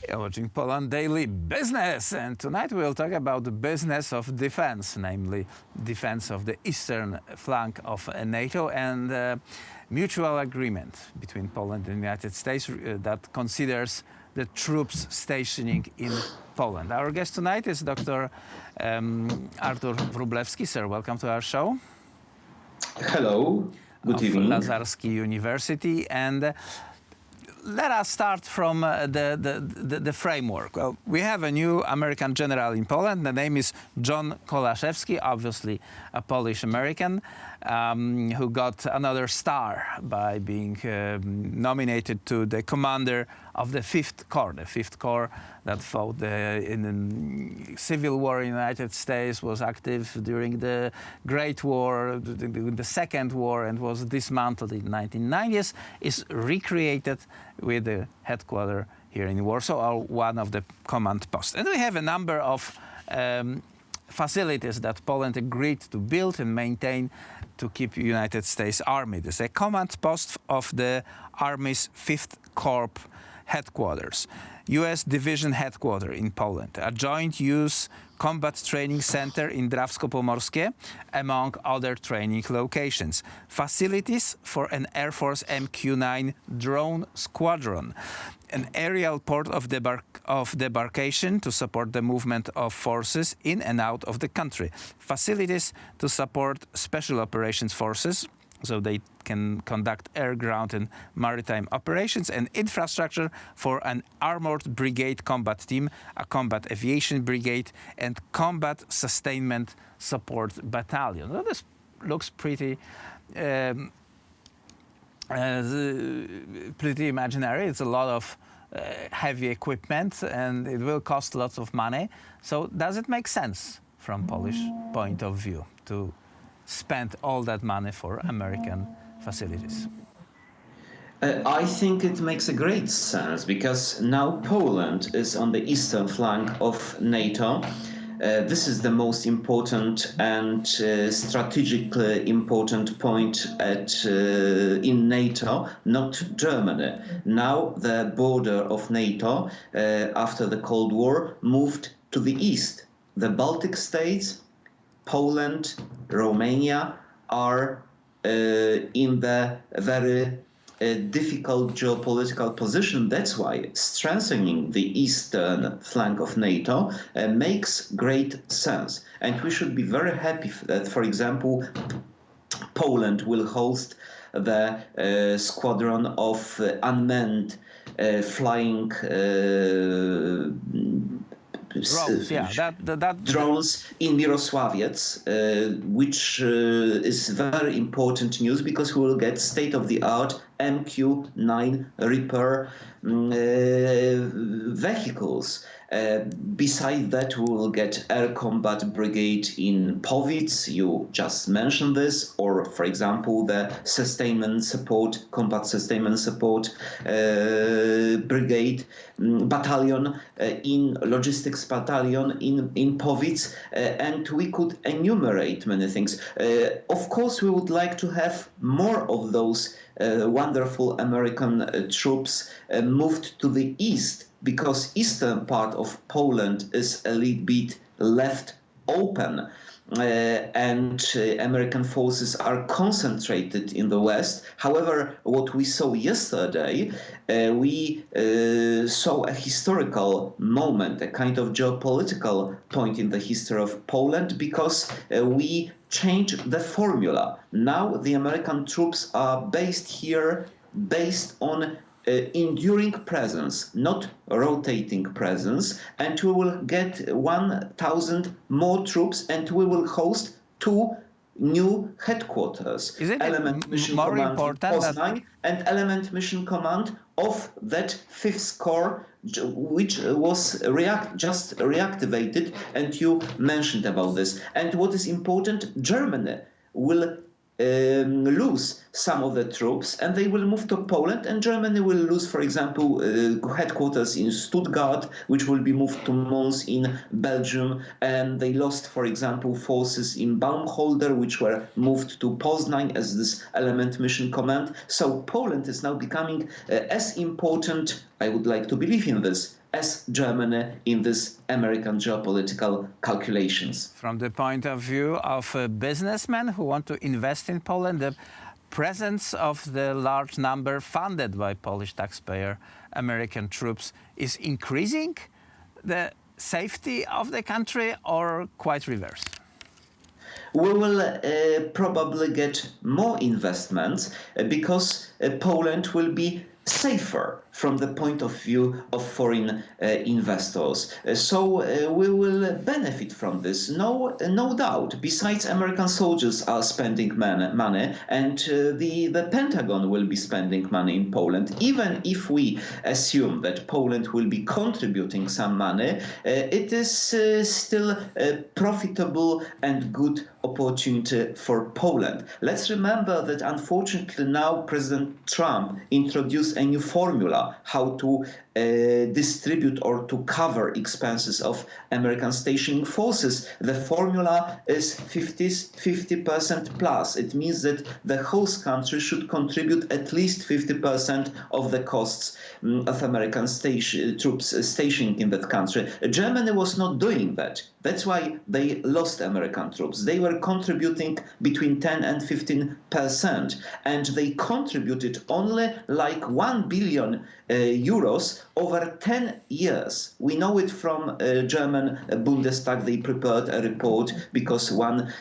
You're watching Poland Daily Business, and tonight we'll talk about the business of defense, namely defense of the eastern flank of NATO and mutual agreement between Poland and the United States that considers the troops stationing in Poland. Our guest tonight is Dr. Artur Wróblewski. Sir, welcome to our show. Hello, good evening. Lazarski University. And let us start from the framework. Well, we have a new American general in Poland. The name is John Kolaszewski, obviously a Polish-American, who got another star by being nominated to the commander of the Fifth Corps that fought in the Civil War in the United States, was active during the Great War, the Second War, and was dismantled in the 1990s, is recreated with the headquarters here in Warsaw, or one of the command posts. And we have a number of facilities that Poland agreed to build and maintain to keep United States Army. There's a command post of the Army's Fifth Corps headquarters, U.S. Division headquarters in Poland, a joint use combat training center in Drawsko-Pomorskie, among other training locations, facilities for an Air Force MQ-9 drone squadron, an aerial port of debarkation to support the movement of forces in and out of the country, facilities to support special operations forces, so they can conduct air, ground and maritime operations, and infrastructure for an armored brigade combat team, a combat aviation brigade, and combat sustainment support battalion. Well, this looks pretty imaginary. It's a lot of heavy equipment, and it will cost lots of money. So does it make sense from Polish point of view to spend all that money for American facilities? I think it makes a great sense because now Poland is on the eastern flank of NATO. This is the most important and strategically important point in NATO, not Germany. Now the border of NATO after the Cold War moved to the east. The Baltic states, Poland, Romania are in the very difficult geopolitical position. That's why strengthening the eastern flank of NATO makes great sense. And we should be very happy that, for example, Poland will host the squadron of unmanned flying drones, drones in Mirosławiec, which is very important news because we will get state-of-the-art MQ-9 repair vehicles. Besides that, we will get air combat brigade in Powice. You just mentioned this, or for example, the combat sustainment support brigade battalion in logistics battalion in Powice, and we could enumerate many things. Of course, we would like to have more of those wonderful American troops moved to the east, because eastern part of Poland is a little bit left open, and American forces are concentrated in the west. However, what we saw yesterday, we saw a historical moment, a kind of geopolitical point in the history of Poland, because we changed the formula. Now the American troops are based here based on enduring presence, not rotating presence, and we will get 1,000 more troops, and we will host 2 new headquarters. Is it Element Mission more Command important Poznań and Element Mission Command of that Fifth Corps, which was just reactivated, and you mentioned about this. And what is important, Germany will lose some of the troops, and they will move to Poland, and Germany will lose, for example, headquarters in Stuttgart, which will be moved to Mons in Belgium, and they lost, for example, forces in Baumholder, which were moved to Poznań as this Element Mission Command. So Poland is now becoming as important, I would like to believe in this, as Germany in this American geopolitical calculations. From the point of view of businessmen who want to invest in Poland, the presence of the large number funded by Polish taxpayer American troops is increasing the safety of the country, or quite reverse? We will probably get more investments because Poland will be safer from the point of view of foreign investors. So we will benefit from this, no doubt. Besides, American soldiers are spending money, and the Pentagon will be spending money in Poland. Even if we assume that Poland will be contributing some money, it is still a profitable and good opportunity for Poland. Let's remember that unfortunately now President Trump introduced a new formula how to distribute or to cover expenses of American stationing forces. The formula is 50% plus. It means that the host country should contribute at least 50% of the costs of American troops stationing in that country. Germany was not doing that. That's why they lost American troops. They were contributing between 10 and 15%, and they contributed only like 1 billion euros over 10 years. We know it from German Bundestag. They prepared a report because one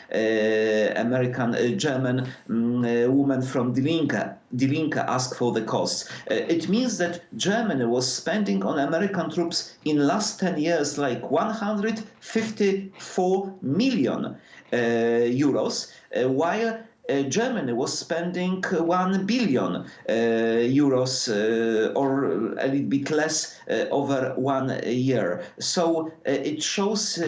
German woman from Die Linke asked for the costs. It means that Germany was spending on American troops in last 10 years like 154 million euros, while Germany was spending 1 billion euros or a little bit less over 1 year. So it shows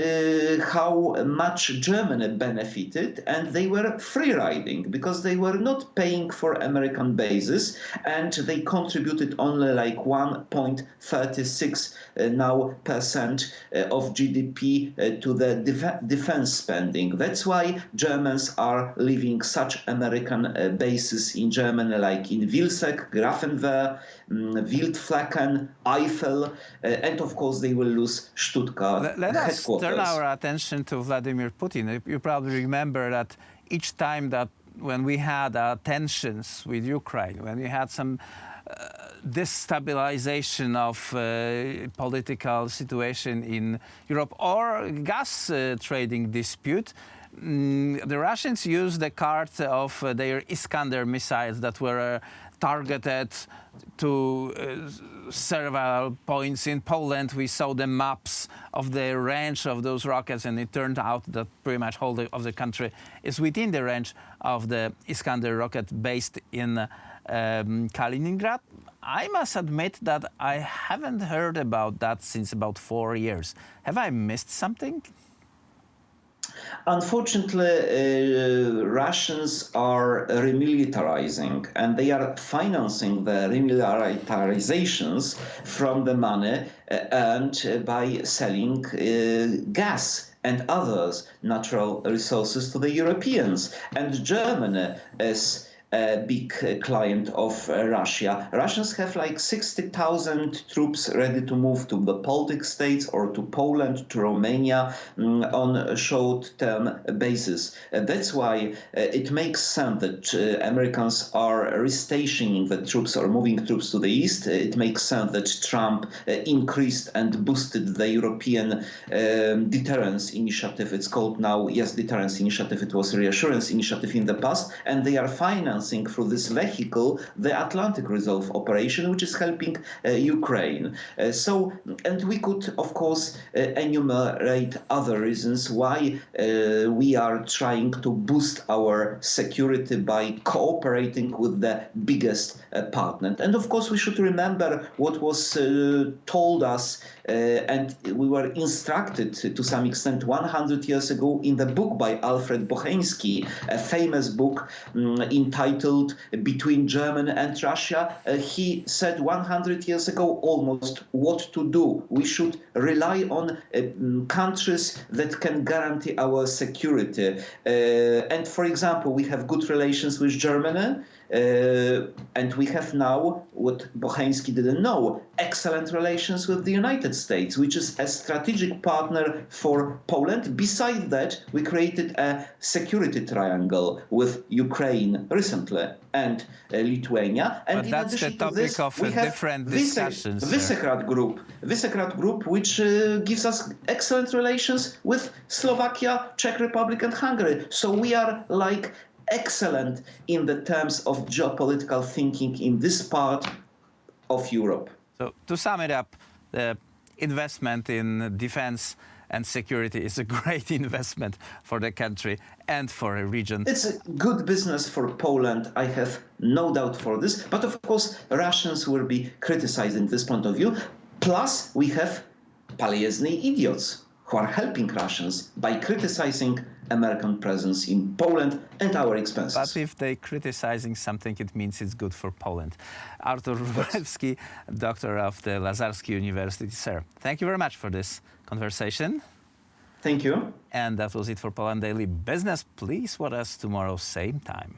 how much Germany benefited, and they were free riding because they were not paying for American bases, and they contributed only like 1.36 now percent of GDP to the defense spending. That's why Germans are leaving such American bases in Germany, like in Vilseck, Grafenwehr, Wildflaken, Eifel, and of course they will lose Stuttgart Let us headquarters. turn our attention to Vladimir Putin. You probably remember that each time that when we had tensions with Ukraine, when we had some destabilization of political situation in Europe or gas trading dispute, the Russians used the card of their Iskander missiles that were targeted to several points in Poland. We saw the maps of the range of those rockets, and it turned out that pretty much whole of the country is within the range of the Iskander rocket based in Kaliningrad. I must admit that I haven't heard about that since about 4 years. Have I missed something? Unfortunately, Russians are remilitarizing, and they are financing the remilitarizations from the money earned by selling gas and others natural resources to the Europeans. And Germany is a big client of Russia. Russians have like 60,000 troops ready to move to the Baltic states or to Poland, to Romania on a short-term basis. That's why it makes sense that Americans are restationing the troops or moving troops to the east. It makes sense that Trump increased and boosted the European deterrence initiative. It's called now, yes, deterrence initiative. It was reassurance initiative in the past, and they are financing through this vehicle the Atlantic Resolve operation, which is helping Ukraine. And we could, of course, enumerate other reasons why we are trying to boost our security by cooperating with the biggest partner. And of course, we should remember what was told us and we were instructed to some extent 100 years ago in the book by Alfred Bocheński, a famous book entitled Between Germany and Russia. He said 100 years ago almost what to do. We should rely on countries that can guarantee our security. And for example, we have good relations with Germany. And we have now, what Bocheński didn't know, excellent relations with the United States, which is a strategic partner for Poland. Besides that, we created a security triangle with Ukraine recently and Lithuania. And But in that's addition the to topic this, of we have different discussions. Visegrad Group, which gives us excellent relations with Slovakia, Czech Republic, and Hungary. So we are like excellent in the terms of geopolitical thinking in this part of Europe. So to sum it up, the investment in defense and security is a great investment for the country and for a region. It's a good business for Poland, I have no doubt for this. But of course, Russians will be criticizing this point of view. Plus, we have Paliezny idiots who are helping Russians by criticizing American presence in Poland and our expenses. But if they're criticizing something, it means it's good for Poland. Artur Wróblewski, doctor of the Lazarski University. Sir, thank you very much for this conversation. Thank you. And that was it for Poland Daily Business. Please watch us tomorrow, same time.